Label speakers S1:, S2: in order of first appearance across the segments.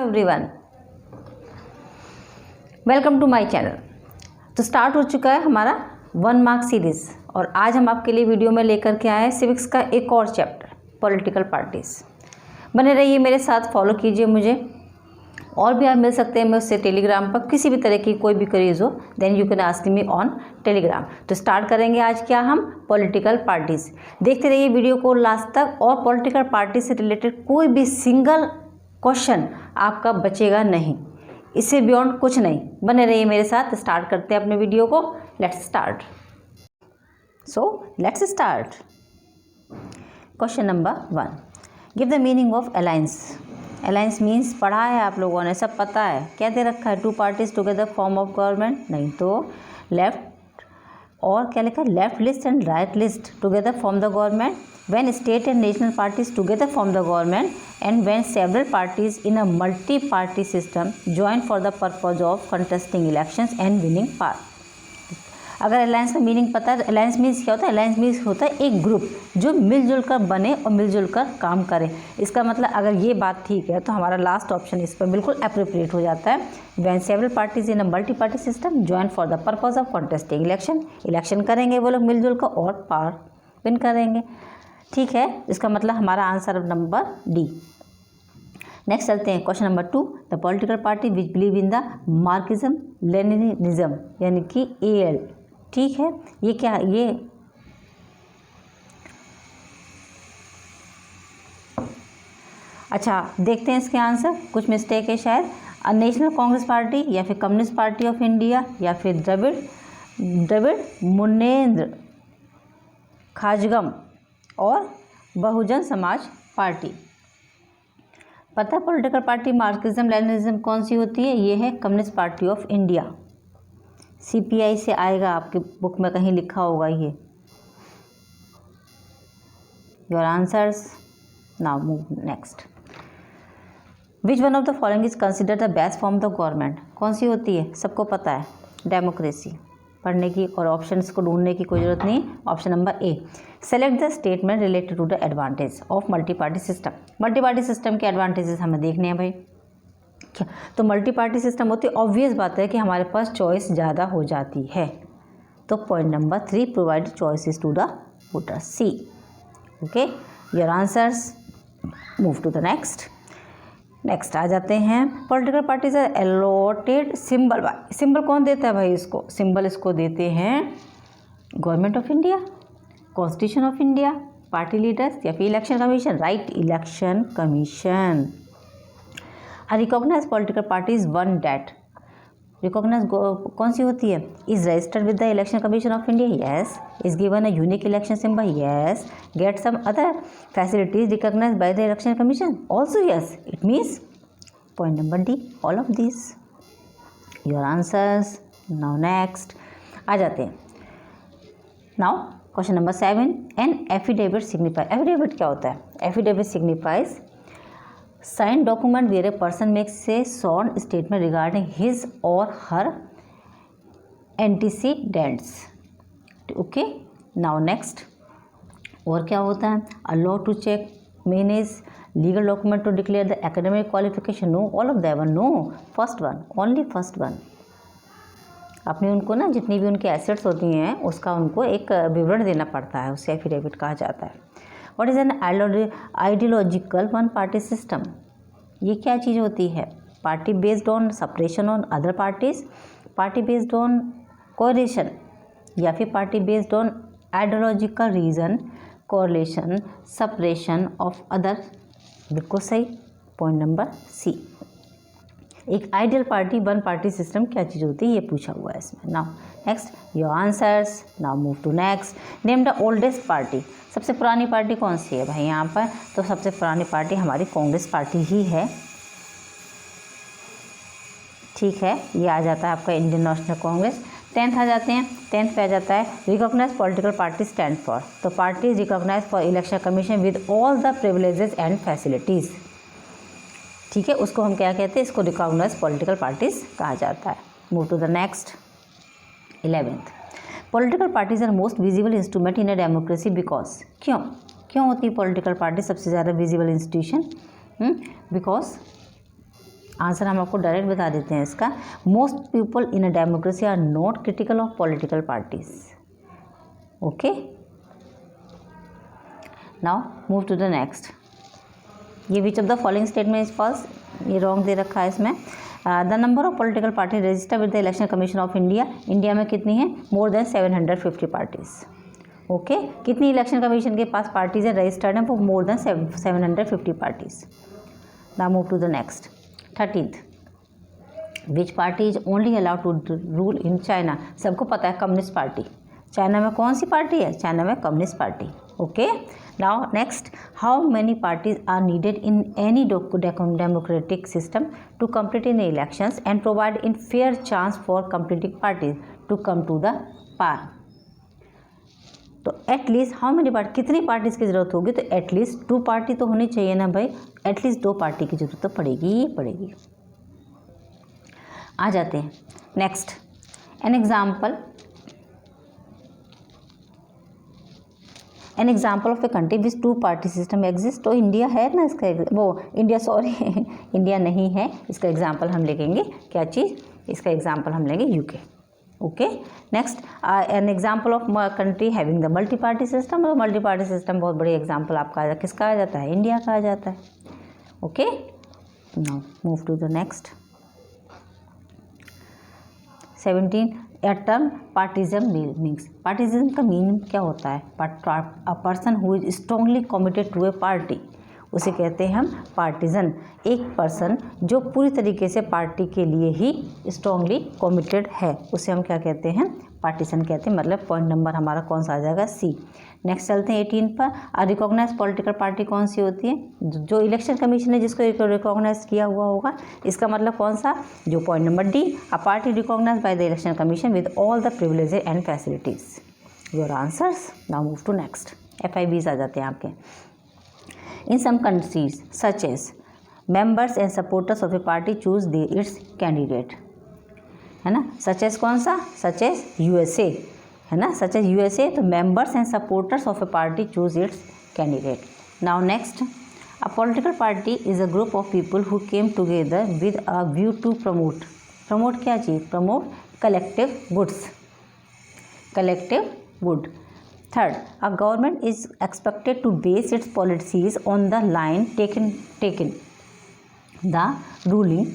S1: Everyone, welcome to my channel. तो start हो चुका है हमारा 1 मार्क सीरीज़ और आज हम आपके लिए वीडियो में लेकर के आए हैं सिविक्स का एक और चैप्टर पॉलिटिकल पार्टीज़। बने रहिए मेरे साथ, फॉलो कीजिए मुझे। और भी आप मिल सकते हैं मुझसे टेलीग्राम पर, किसी भी तरह की कोई भी क्वेरीज हो then you can ask me on Telegram. तो स्टार्ट करेंगे आज क्या हम पॉलिटिकल पार्टीज़। देखते रहिए वीडियो को लास्ट तक और पॉलिटिकल पार्टी से रिलेटेड कोई भी सिंगल क्वेश्चन आपका बचेगा नहीं, इससे बियॉन्ड कुछ नहीं। बने रहिए मेरे साथ, स्टार्ट करते हैं अपने वीडियो को। Let's start. Let's start. Question number 1, give the meaning of alliance. Alliance means पढ़ा है आप लोगों ने, सब पता है। क्या दे रखा है? 2 parties together form of government, नहीं तो लेफ्ट और क्या लिखा है? Left list and right list together form the government, when state and national parties together form the government, and when several parties in a multi party system join for the purpose of contesting elections and winning power. अगर alliance का meaning पता है, alliance means क्या होता है? Alliance means होता है एक ग्रुप जो मिलजुल कर बने और मिलजुल कर काम करे। इसका मतलब अगर ये बात ठीक है तो हमारा लास्ट ऑप्शन इस पर बिल्कुल अप्रोप्रिएट हो जाता है। When several parties in a multi party system join for the purpose of contesting election करेंगे वो लोग मिलजुल कर और पावर विन करेंगे। ठीक है, इसका मतलब हमारा आंसर नंबर डी। नेक्स्ट चलते हैं question number 2, the political party which believe in the Marxism Leninism यानी कि AL। ठीक है, ये क्या है? ये अच्छा देखते हैं इसके आंसर। कुछ मिस्टेक है शायद। नेशनल कांग्रेस पार्टी या फिर कम्युनिस्ट पार्टी ऑफ इंडिया या फिर द्रविड़ मुनेत्र खाजगम और बहुजन समाज पार्टी। पता है पॉलिटिकल पार्टी मार्क्सिज्म लेनिनिज्म कौन सी होती है? ये है Communist party of India. CPI से आएगा, आपकी बुक में कहीं लिखा होगा ये। Your answers now move next. Which one of the following is consider the best form of the government? कौन सी होती है? सबको पता है, डेमोक्रेसी। पढ़ने की और ऑप्शंस को ढूंढने की कोई जरूरत नहीं। Option number A, select the statement related to the advantage of multi party system. Multi party system के एडवांटेजेस हमें देखने हैं भाई। तो मल्टी पार्टी सिस्टम होती है, ऑब्वियस बात है कि हमारे पास चॉइस ज़्यादा हो जाती है। तो point number 3, provide choices to the voter, C। Okay, your answers move to the next आ जाते हैं। Political parties are allotted symbol by. Symbol कौन देता है भाई इसको? सिंबल इसको देते हैं government of India, constitution of India, party leaders या फिर election commission. Right, election commission. A recognized political party is one that recognized कौन सी होती है? Is registered with the Election Commission of India, yes. Is given a unique election symbol, yes. Get some other facilities recognized by the Election Commission, also yes. It means point number D, all of these. Your answers now next आ जाते हैं। Now question number 7, an affidavit signifies। affidavit क्या होता है? affidavit signifies signed document where a person makes a sworn statement regarding his or her antecedents। Okay, now next. और क्या होता है? a law to check manage legal document to declare the academic qualification। no, all of them, no, first one, only first one। अपने उनको ना जितनी भी उनके एसेट्स होती हैं उसका उनको एक विवरण देना पड़ता है, उसे एफिडेविट कहा जाता है। What is an ideological one party system? ये क्या चीज़ होती है? Party based on separation on other parties, party based on correlation या फिर party based on ideological reason, correlation, separation of other. बिल्कुल सही, पॉइंट नंबर C। एक ideal party one party system क्या चीज़ होती है, ये पूछा हुआ है इसमें। Now next your answers, now move to next. Name the oldest party. सबसे पुरानी पार्टी कौन सी है भाई यहाँ पर? तो सबसे पुरानी पार्टी हमारी कांग्रेस पार्टी ही है। ठीक है, ये आ जाता है आपका इंडियन नेशनल कांग्रेस। 10th आ जाते हैं। 10th पे आ जाता है recognise political party stand for. तो party is recognise for election commission with all the privileges and facilities. ठीक है, उसको हम क्या कहते हैं? इसको रिकॉग्नाइज पॉलिटिकल पार्टीज कहा जाता है। Move to the next 11th। Political parties are most visible instrument in a democracy because. क्यों होती है पॉलिटिकल पार्टी सबसे ज़्यादा विजिबल इंस्टीट्यूशन? बिकॉज आंसर हम आपको डायरेक्ट बता देते हैं इसका। Most people in a democracy are not critical of political parties. Okay, now move to the next. ये which of the following statement is false, ये रॉन्ग दे रखा है इसमें। The number of political party registered with the election commission of India, India में कितनी है? More than 750 parties. Okay, कितनी इलेक्शन कमीशन के पास पार्टीज हैं रजिस्टर्ड हैं? वो more than 750 parties. Now move to the next. 13th, which party is only allowed to rule in China? सबको पता है कम्युनिस्ट पार्टी। चाइना में कौन सी पार्टी है? चाइना में Communist Party. Okay, now next, how many parties are needed in any democratic system to compete in elections and provide in fair chance for competing parties to come to the par? तो at least how many party, कितनी parties की जरूरत होगी? तो at least 2 party तो होनी चाहिए ना भाई, एटलीस्ट 2 पार्टी की जरूरत तो पड़ेगी ही पड़ेगी। आ जाते हैं next. An example of a country which 2 party system exist. तो इंडिया है ना इसका, वो इंडिया सॉरी इंडिया नहीं है। इसका एग्जाम्पल हम लेंगे क्या चीज़? इसका एग्जाम्पल हम लेंगे UK. Okay, next, an example of country having the multi party system. और मल्टी पार्टी सिस्टम बहुत बड़ी एग्जाम्पल आपका किसका आ जाता है? इंडिया का आ जाता है। Okay, now move to the next. 17, a term partisan means. Partisan का मीनिंग क्या होता है? A person who is strongly committed to a party, उसे कहते हैं हम पार्टिजन। एक पर्सन जो पूरी तरीके से पार्टी के लिए ही स्ट्रांगली कमिटेड है, उसे हम क्या कहते हैं? पार्टिजन कहते हैं। मतलब पॉइंट नंबर हमारा कौन सा आ जाएगा? सी। नेक्स्ट चलते हैं 18 पर। रिकॉग्नाइज पॉलिटिकल पार्टी कौन सी होती है? जो इलेक्शन कमीशन ने जिसको रिकॉग्नाइज किया हुआ होगा। इसका मतलब कौन सा? जो point number D, a party recognised by the election commission with all the privileges and facilities. Your answers. Now move to next. FIBs आ जाते हैं आपके। In some countries, such as members and supporters of a party choose its candidate, है ना? Such as कौन सा? Such as USA, है ना? Such as USA, तो members and supporters of a party choose its candidate. Now next, a political party is a group of people who came together with a view to promote क्या चीज़? Promote collective goods, collective good. Third, a government is expected to base its policies on the line taken the ruling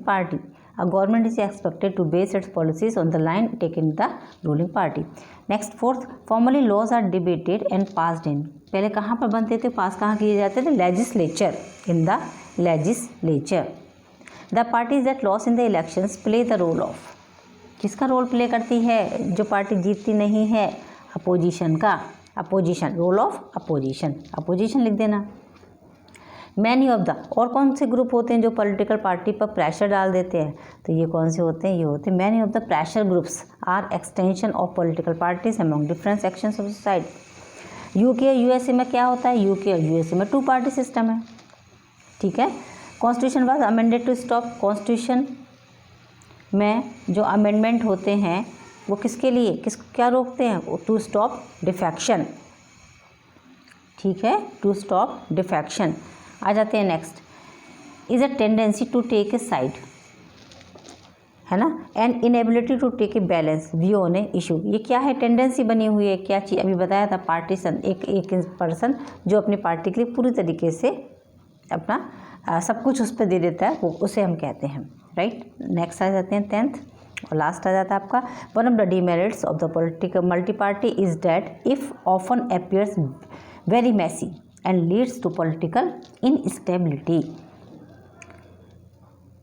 S1: party. A government is expected to base its policies on the line taken the ruling party. Next, fourth, formally laws are debated and passed in. पहले कहाँ पर बनते थे? पास कहाँ किए जाते थे? Legislature. In the legislature. The parties that lost in the elections play the role of. किसका रोल प्ले करती है? जो पार्टी जीतती नहीं है, अपोजिशन का। Opposition, role of opposition, opposition लिख देना। मैनी ऑफ द, और कौन से ग्रुप होते हैं जो पॉलिटिकल पार्टी पर प्रेशर डाल देते हैं? तो ये कौन से होते हैं? ये होते हैं many of the pressure groups are extension of political parties among different sections of society. UK USA में क्या होता है? यूके और USA में 2 पार्टी सिस्टम है। ठीक है। Constitution was amended to stop. Constitution में जो अमेंडमेंट होते हैं वो किसके लिए, क्या रोकते हैं? To stop defection. ठीक है, टू स्टॉप डिफेक्शन। आ जाते हैं next. Is a tendency to take a side, है ना, and inability to take a balance view on a issue. ये क्या है? टेंडेंसी बनी हुई है। क्या चीज़? अभी बताया था, पार्टीसन, एक पर्सन जो अपनी पार्टी के लिए पूरी तरीके से अपना सब कुछ उस पर दे देता है, वो उसे हम कहते हैं, राइट। नेक्स्ट आ जाते हैं 10th और लास्ट आ जाता है आपका। One of the demerits of the political multi party is that if often appears very messy and leads to political instability.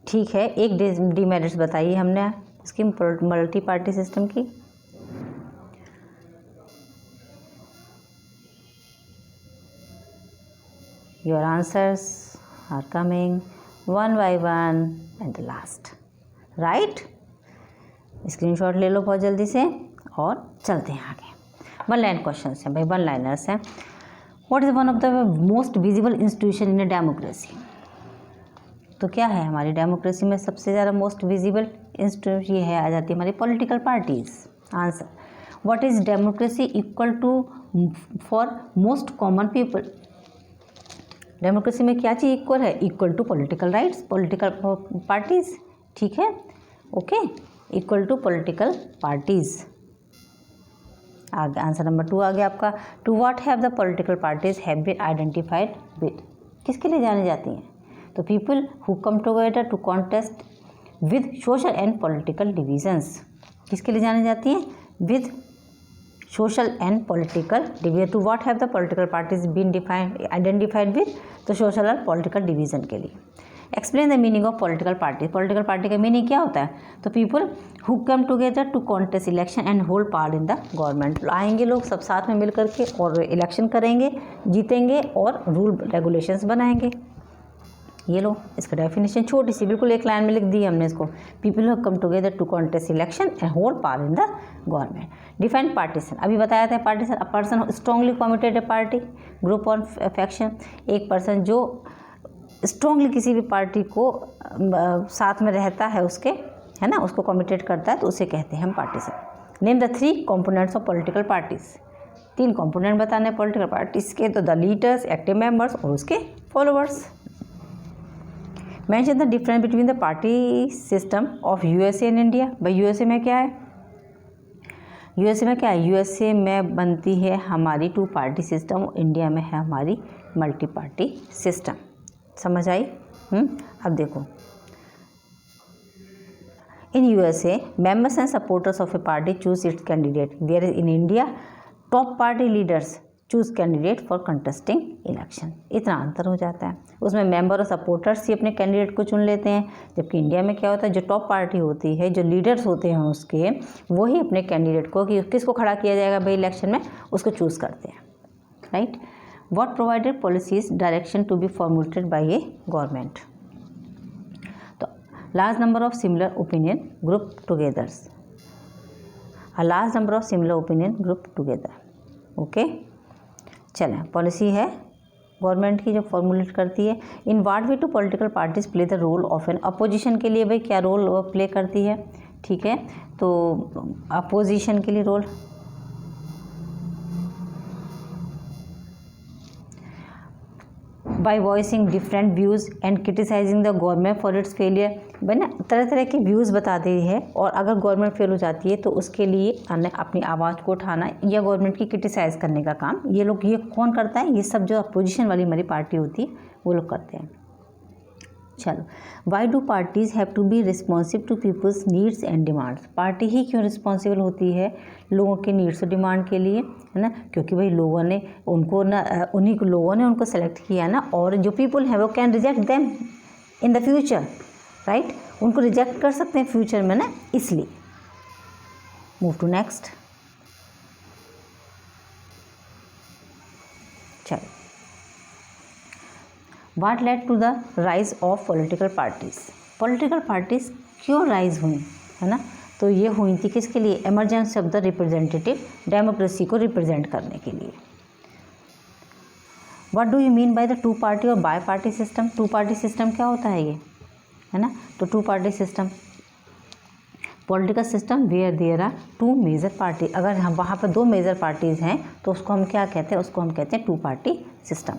S1: ठीक है, एक डिमेरिट्स बताइए हमने इसकी मल्टी पार्टी सिस्टम की। Your answers are coming one by one and the last, right? Screenshot ले लो बहुत जल्दी से और चलते हैं आगे। 1 लाइन क्वेश्चन हैं भाई, 1 लाइनर्स हैं। What is one of the most visible institution in a democracy? तो क्या है हमारी डेमोक्रेसी में सबसे ज़्यादा मोस्ट विजिबल इंस्टीट्यूशन? ये है, आ जाती है हमारी political parties. Answer, what is democracy equal to for most common people? Democracy में क्या चीज़ इक्वल है? Equal to political rights, political parties, ठीक है, okay, equal to political parties. आगे आंसर नंबर 2 आ गया आपका। To what have the political parties have been identified with, किसके लिए जानी जाती हैं? तो people who come together to contest with social and political divisions, किसके लिए जानी जाती हैं? With social and political division. To what have the political parties been defined identified with, तो सोशल और पॉलिटिकल डिवीजन के लिए। Explain the meaning of political party, political party का मीनिंग क्या होता है? तो people who come together to contest election and hold part in the government, आएंगे लोग सब साथ में मिल करके और इलेक्शन करेंगे, जीतेंगे और रूल रेगुलेशंस बनाएंगे। ये लो इसका डेफिनेशन छोटी सी बिल्कुल एक लाइन में लिख दी हमने इसको। People who come together to contest election and hold power in the government. Define partition, अभी बताया था partition, a person strongly committed a party, group और फैक्शन, एक पर्सन जो स्ट्रांगली किसी भी पार्टी को साथ में रहता है उसके, है ना, उसको कमिटेड करता है, तो उसे कहते हैं हम partition. Name the 3 components of political parties, 3 component बताने पॉलिटिकल पार्टीज के, तो द लीडर्स, एक्टिव मेंबर्स और उसके followers. Mention the difference between the party system of USA and India, भाई यूएसए में क्या है? यूएसए में क्या है? यूएसए में बनती है हमारी 2 पार्टी सिस्टम, इंडिया में है हमारी मल्टी पार्टी सिस्टम। समझ आई? अब देखो, in USA members and supporters of a party choose its candidate, where in India top party leaders choose candidate for contesting election. इतना अंतर हो जाता है, उसमें मेंबर और सपोर्टर्स ही अपने कैंडिडेट को चुन लेते हैं, जबकि इंडिया में क्या होता है, जो टॉप पार्टी होती है, जो लीडर्स होते हैं उसके, वही अपने कैंडिडेट को कि किसको खड़ा किया जाएगा भाई इलेक्शन में, उसको चूज़ करते हैं, right. What provided policies direction to be formulated by a government, तो large number of similar opinion group togethers, a large number of similar opinion group together, okay. चलें, पॉलिसी है गवर्नमेंट की जो formulate करती है। In what way to political parties play the role of an opposition, के लिए भाई क्या रोल प्ले करती है, ठीक है, तो अपोजिशन के लिए role, by voicing different views and criticising the government for its failure, बना तरह तरह के व्यूज़ बताते हैं, और अगर गवर्नमेंट फेल हो जाती है तो उसके लिए अपनी आवाज़ को उठाना या गवर्नमेंट की क्रिटिसाइज़ करने का काम ये लोग, ये कौन करता है? ये सब जो अपोजिशन वाली हमारी पार्टी होती है वो लोग करते हैं। चलो, why do parties have to be responsive to people's needs and demands, party ही क्यों रिस्पॉन्सिबल होती है लोगों के नीड्स और डिमांड के लिए, है ना, क्योंकि भाई लोगों ने उनको ना, उन्हीं लोगों ने उनको सेलेक्ट किया ना, और जो पीपल है वो can reject them in the future, right, उनको रिजेक्ट कर सकते हैं फ्यूचर में ना, इसलिए। Move to next. चलो, what led to the rise of political parties, political parties क्यों राइज हुई, है ना, तो ये हुई थी किसके लिए? Emergency of the representative democracy को रिप्रेजेंट करने के लिए। What do you mean by the 2 party और bi party system, 2 party system क्या होता है ये, है ना, तो 2 party system, political system where there are 2 major party, अगर हम वहाँ पर 2 मेजर पार्टीज़ हैं तो उसको हम क्या कहते हैं? उसको हम कहते हैं 2 party system.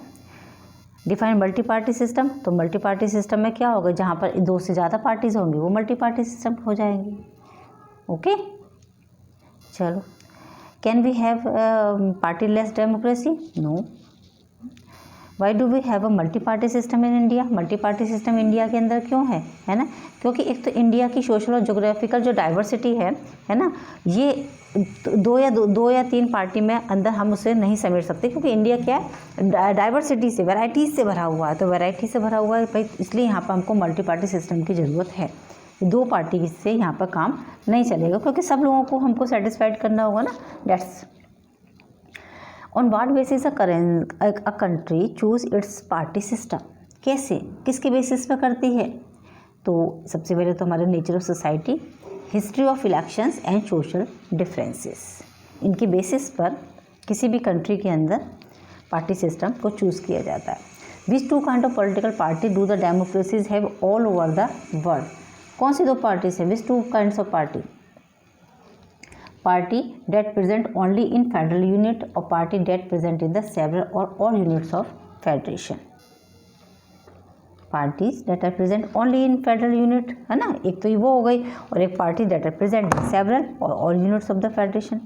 S1: Define multi party system, तो मल्टी पार्टी सिस्टम में क्या होगा? जहाँ पर 2 से ज़्यादा पार्टीज़ होंगी वो मल्टी पार्टी सिस्टम हो जाएंगी, ओके। चलो, can we have party less democracy? No. Why do we have a multi party system in India, multi party system India के अंदर क्यों है ना, क्योंकि एक तो इंडिया की सोशल और जोग्राफिकल जो डाइवर्सिटी है ना, ये 2 या 3 पार्टी में अंदर हम उसे नहीं समेट सकते, क्योंकि इंडिया क्या है, डाइवर्सिटी से, वैराइटीज़ से भरा हुआ है, तो वैराइटी से भरा हुआ है भाई, इसलिए यहाँ पर हमको मल्टी पार्टी सिस्टम की ज़रूरत है। 2 पार्टी से यहाँ पर काम नहीं चलेगा, क्योंकि सब लोगों को हमको सेटिस्फाइड करना होगा ना, dates. On what basis a country choose its party system, कैसे, किसके बेसिस पर करती है? तो सबसे पहले तो हमारे nature of society, history of elections and social differences, इनके बेसिस पर किसी भी कंट्री के अंदर पार्टी सिस्टम को चूज़ किया जाता है। Which 2 kind of political party do the democracies have all over the world, कौन सी 2 पार्टीज है? Which 2 kinds of party? Party that present only in federal unit और party that present in the several और all units of federation. Parties that are present only in federal unit, है ना, एक तो ये वो हो गई, और एक party that are present in several और all units of the federation.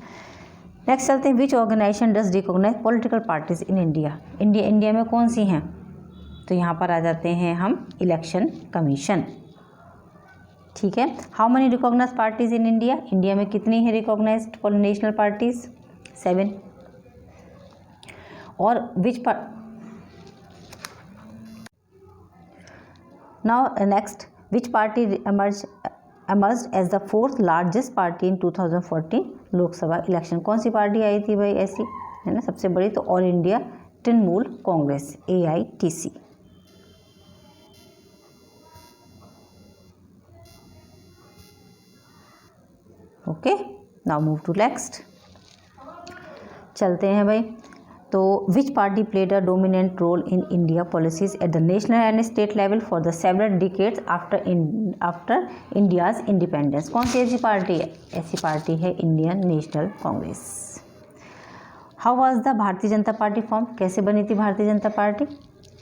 S1: Next चलते हैं, which organisation does recognise political parties in India. India में कौन सी हैं, तो यहाँ पर आ जाते हैं हम इलेक्शन कमीशन। ठीक है, how many recognise parties in India, India में कितनी है रिकॉग्नाइज्ड नेशनल पार्टीज, 7। और which now next, which party emerged as the 4th largest party in 2014 Lok Sabha election, कौन सी पार्टी आई थी भाई ऐसी, है ना, सबसे बड़ी, तो All India Trinamool Congress, AITC। Okay, now move to next, चलते हैं भाई। तो which party played a dominant role in India policies at the national and state level for the several decades after India's independence, कौन सी ऐसी पार्टी है, ऐसी पार्टी है Indian National Congress. How was the Bharatiya Janata party form, कैसे बनी थी भारतीय जनता पार्टी,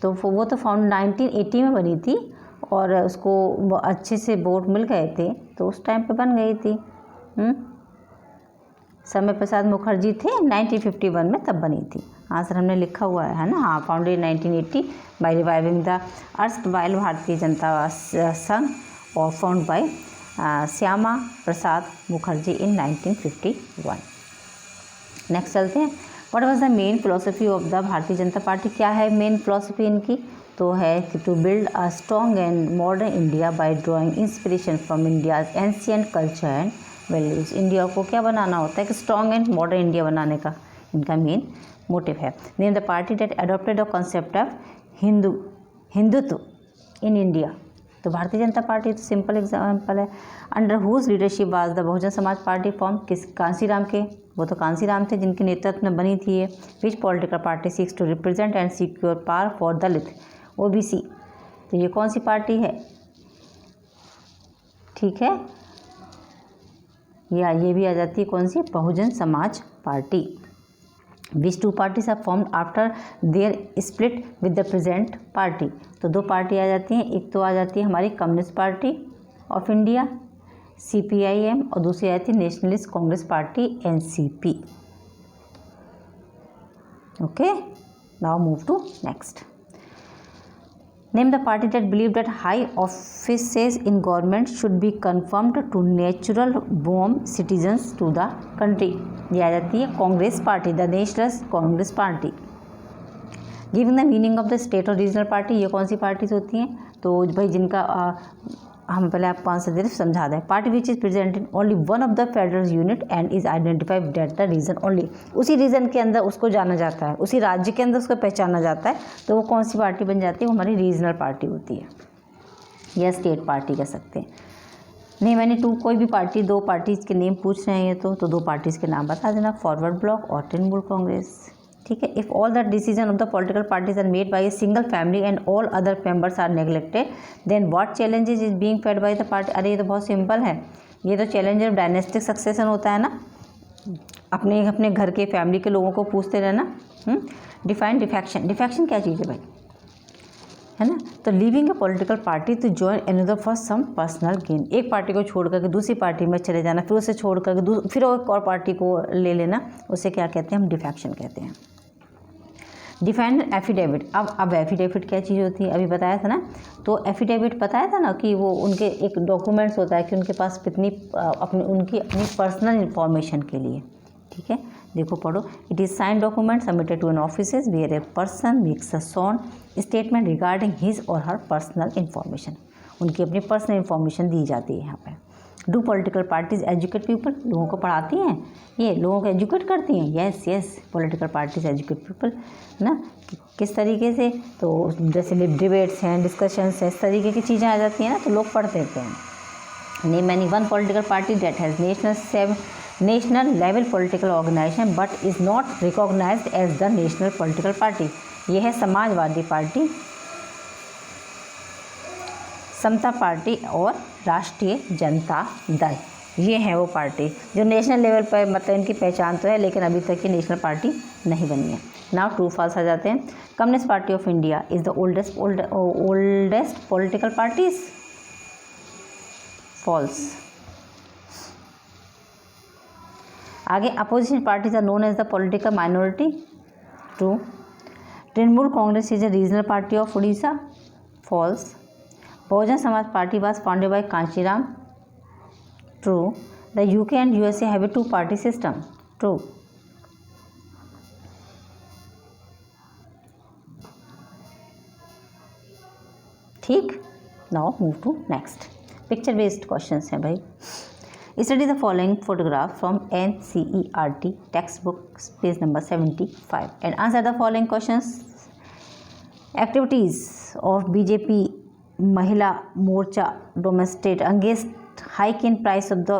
S1: तो वो तो फाउंड 1980 में बनी थी, और उसको अच्छे से वोट मिल गए थे तो उस टाइम पे बन गई थी। समय प्रसाद मुखर्जी थे 1951 में, तब बनी थी। आंसर हमने लिखा हुआ है ना, हाँ, founded 1980 by reviving the erstwhile Bharatiya Janata Sangh और found by Shyama Prasad Mukherjee in 1951। Next चलते हैं, what was the main philosophy of the Bharatiya Janata party, क्या है मेन फिलोसफी इनकी, तो है कि to build a strong and modern India by drawing inspiration from India's ancient culture and values. India को क्या बनाना होता है कि स्ट्रॉन्ग एंड मॉडर्न इंडिया बनाने का इनका मेन मोटिव है। Name the party that adopted the concept of Hindutva in India, तो भारतीय जनता पार्टी तो सिंपल एग्जाम्पल है। Under whose leadership was the Bahujan Samaj party form, किस, कांसीराम के, वो तो कांसीराम थे जिनके नेतृत्व में बनी थी ये। Which political party seeks to represent and secure power for Dalit OBC, तो ये कौन सी पार्टी है, ठीक है, या ये भी आ जाती है कौन सी, Bahujan Samaj Party. Which two parties are formed after their split with the present party, तो दो पार्टी आ जाती हैं, एक तो आ जाती है हमारी Communist party of India CPIM, और दूसरी आती है Nationalist Congress Party NCP। Okay, now move to next, name the party that believe that high offices in government should be confirmed to natural born citizens to the country, ये आ जाती है Congress Party, the National Congress Party. Giving the meaning of the state और regional party, ये कौन सी parties होती हैं, तो भाई जिनका हम पहले आपको आंसर दे समझा दें। Party which is present in only one of the federal unit and is identified that the region only, उसी रीजन के अंदर उसको जाना जाता है, उसी राज्य के अंदर उसको पहचाना जाता है, तो वो कौन सी पार्टी बन जाती है, वो हमारी रीजनल पार्टी होती है, या स्टेट पार्टी कह सकते हैं। नहीं, मैंने कोई भी पार्टी, दो पार्टीज़ के नेम पूछ रहे हैं तो दो पार्टीज़ के नाम बता देना, फॉरवर्ड ब्लॉक और तृणमूल कांग्रेस, ठीक है। If all the decision of the political parties are made by a single family and all other members are neglected then what challenges is being fed by the party, अरे ये तो बहुत simple है, ये तो चैलेंज ऑफ डायनेस्टिक सक्सेशन होता है ना, अपने अपने घर के फैमिली के लोगों को पूछते रहना। डिफाइन डिफेक्शन, डिफेक्शन क्या चीज़ है भाई, है ना, तो leaving a political party to join another for some personal gain, एक पार्टी को छोड़ करके दूसरी पार्टी में चले जाना, फिर उसे छोड़ करके फिर एक और पार्टी को ले लेना, उसे क्या कहते हैं, हम डिफेक्शन कहते हैं। डिफाइन एफिडेविट, अब एफिडेविट क्या चीज़ होती है, अभी बताया था ना, तो एफिडेविट बताया था ना कि वो उनके एक डॉक्यूमेंट्स होता है कि उनके पास कितनी उनकी अपनी पर्सनल इंफॉर्मेशन के लिए, ठीक है, देखो पढ़ो, it is sign document submitted to an offices where a person makes a sworn statement regarding his और हर पर्सनल इंफॉर्मेशन, उनकी अपनी पर्सनल इंफॉर्मेशन दी जाती है यहाँ पे। Do political parties educate people, लोगों को पढ़ाती हैं, ये लोगों को एजुकेट करती हैं, yes yes, political parties educate people ना, किस तरीके से, तो जैसे डिबेट्स हैं, डिस्कशंस हैं, इस तरीके की चीज़ें आ जाती हैं ना, तो लोग पढ़ते थे। Name any one political party that has national level political organization but is not recognized as the national political party, यह है समाजवादी पार्टी, समता पार्टी और राष्ट्रीय जनता दल, ये है वो पार्टी जो नेशनल लेवल पर, मतलब इनकी पहचान तो है लेकिन अभी तक ये नेशनल पार्टी नहीं बनी है। नाउ ट्रू फॉल्स आ जाते हैं। Communist party of India is the oldest political parties, false. आगे opposition parties are known as the political minority, true. Trinamool Congress is a regional party of Orissa, false. Bahujan Samaj party was founded by Kanshiram, true. The UK and USA have a two-party system, true. ठीक, now move to next. Picture based questions हैं भाई। Study the following photograph from NCERT textbook page number 75 and answer the following questions. Activities of BJP Mahila Morcha demonstrate against hike in price of the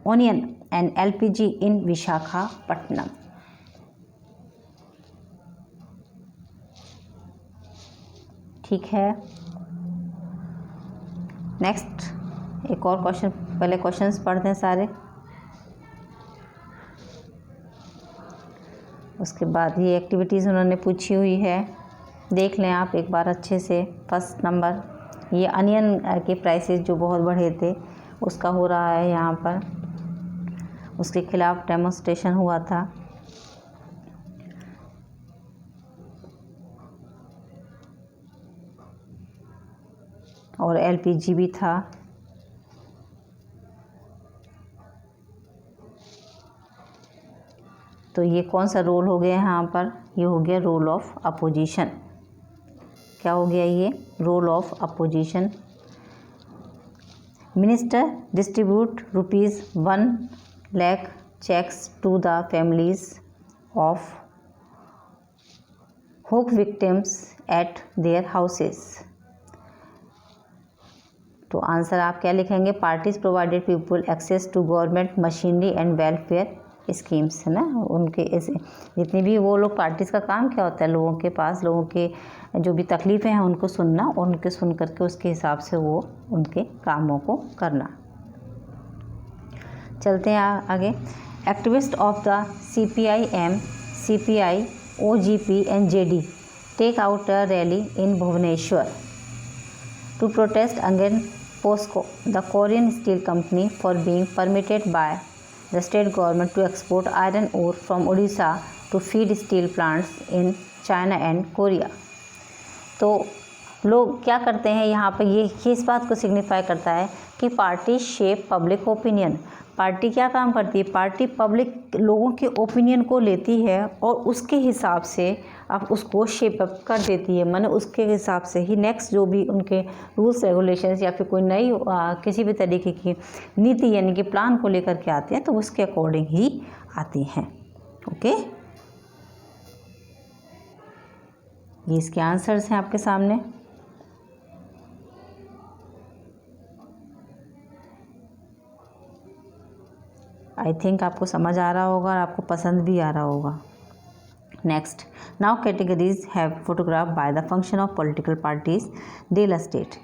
S1: onion and LPG in Visakhapatnam. ठीक है, next एक और question, पहले questions पढ़ते हैं सारे, उसके बाद ये एक्टिविटीज़ उन्होंने पूछी हुई है, देख लें आप एक बार अच्छे से। फर्स्ट नंबर, ये अनियन के प्राइसेस जो बहुत बढ़े थे उसका हो रहा है यहाँ पर, उसके खिलाफ डेमोन्स्ट्रेशन हुआ था। और एलपीजी भी था। तो ये कौन सा रोल हो गया यहाँ पर, ये हो गया रोल ऑफ अपोजिशन। क्या हो गया ये, role of opposition. Minister distribute ₹1 lakh cheques to the families of hooch victims at their houses. तो आंसर आप क्या लिखेंगे, parties provided people access to government machinery and welfare schemes, है ना। उनके ऐसे जितनी भी वो लोग, पार्टीज़ का काम क्या होता है, लोगों के पास, लोगों के जो भी तकलीफ़ें हैं उनको सुनना, और उनके सुन करके उसके हिसाब से वो उनके कामों को करना। चलते हैं आगे। Activist of the CPIM, CPI, OGP and JD take out a rally in Bhubaneswar to protest against POSCO, the Korean steel company, for being permitted by the state government to export iron ore from Odisha to feed steel plants in China and Korea. तो लोग क्या करते हैं यहाँ पर, ये इस बात को सिग्निफाई करता है कि party shape public opinion. Party क्या काम करती है, पार्टी पब्लिक लोगों के ओपिनियन को लेती है और उसके हिसाब से अब उसको शेप अप कर देती है, माने उसके हिसाब से ही नेक्स्ट जो भी उनके रूल्स रेगुलेशंस या फिर कोई नई किसी भी तरीके की नीति यानी कि प्लान को लेकर के आते हैं तो उसके अकॉर्डिंग ही आती हैं। ओके, ये इसके आंसर्स हैं आपके सामने। आई थिंक आपको समझ आ रहा होगा और आपको पसंद भी आ रहा होगा। Next, now categories have photograph by the function of political parties they illustrate.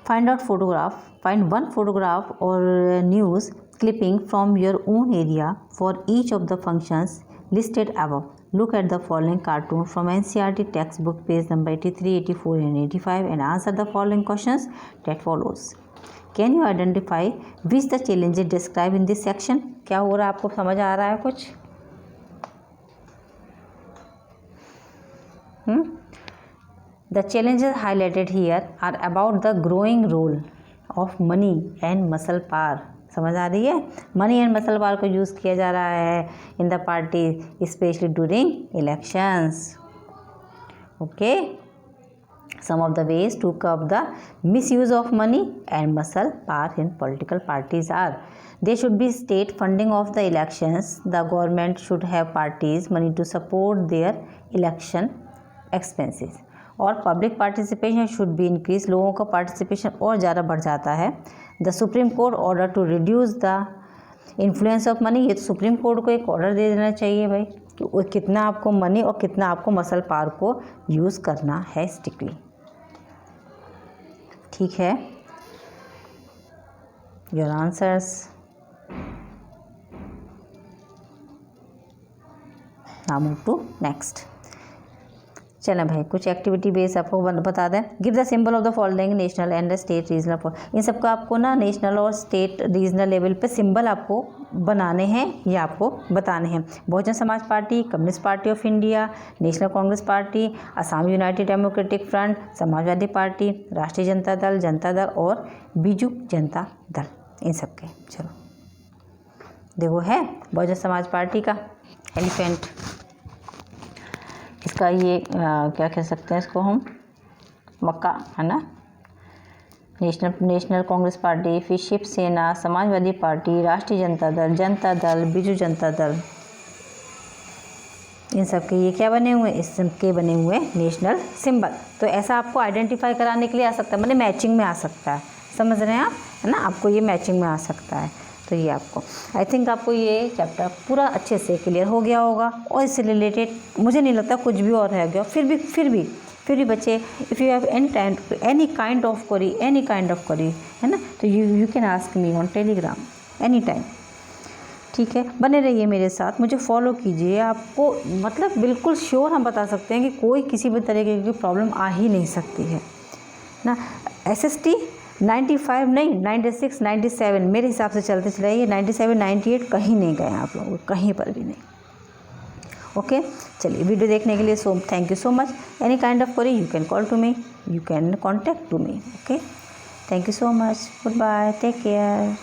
S1: Find out photograph, find one photograph और news clipping from your own area for each of the functions listed above. Look at the following cartoon from NCERT textbook page number 83, 84 and 85 and answer the following questions that follows. Can you identify which the challenges described in this section? क्या हो रहा है, आपको समझ आ रहा है कुछ? The challenges highlighted here are about the growing role of money and muscle power. समझ आ रही है, मनी एंड मसल पावर को यूज़ किया जा रहा है in the party specially during elections. Okay, some of the ways to curb the misuse of money and muscle power in political parties are, they should be state funding of the elections, the government should have parties money to support their election expenses, और public participation should be increase, लोगों का participation और ज़्यादा बढ़ जाता है। The supreme court order to reduce the influence of money, ये तो सुप्रीम कोर्ट को एक ऑर्डर दे देना चाहिए भाई कि कितना आपको मनी और कितना आपको मसल पावर को यूज़ करना है स्ट्रिक्टली। ठीक है, your answers. Now move to next. चलो भाई, कुछ एक्टिविटी बेस आपको बता दें। Give the symbol of the following national and state regional. इन सबका आपको ना नेशनल और स्टेट रीजनल लेवल पे सिंबल आपको बनाने हैं या आपको बताने हैं। Bahujan Samaj party, communist party of India, national Congress party, Assam united democratic front, Samajwadi party, Rashtriya Janata दल और बीजू जनता दल, इन सब के। चलो देखो, है बहुजन समाज पार्टी का एलिफेंट, इसका ये क्या कह सकते हैं इसको हम, मक्का है ना। नेशनल कांग्रेस पार्टी, फिर शिवसेना, समाजवादी पार्टी, राष्ट्रीय जनता दल, बीजू जनता दल, इन सब के ये क्या बने हुए, इस सब के बने हुए नेशनल सिंबल। तो ऐसा आपको आइडेंटिफाई कराने के लिए आ सकता है, मतलब मैचिंग में आ सकता है, समझ रहे हैं आप, है ना। आपको ये मैचिंग में आ सकता है। तो ये आपको, आई थिंक आपको ये चैप्टर पूरा अच्छे से क्लियर हो गया होगा। और इससे रिलेटेड मुझे नहीं लगता कुछ भी और रह गया। फिर भी बच्चे, if you have any kind of query, है ना, तो you can ask me on Telegram any time. ठीक है, बने रहिए मेरे साथ, मुझे फॉलो कीजिए। आपको मतलब बिल्कुल श्योर हम बता सकते हैं कि कोई किसी भी तरीके की प्रॉब्लम आ ही नहीं सकती है ना। SST 95 नहीं, 96, 97 मेरे हिसाब से चलते चलाइए। 97, 98 कहीं नहीं गए आप लोग, कहीं पर भी नहीं। ओके, चलिए, वीडियो देखने के लिए thank you so much. Any kind of query you can call to me, you can contact to me. Okay, thank you so much, good bye, take care.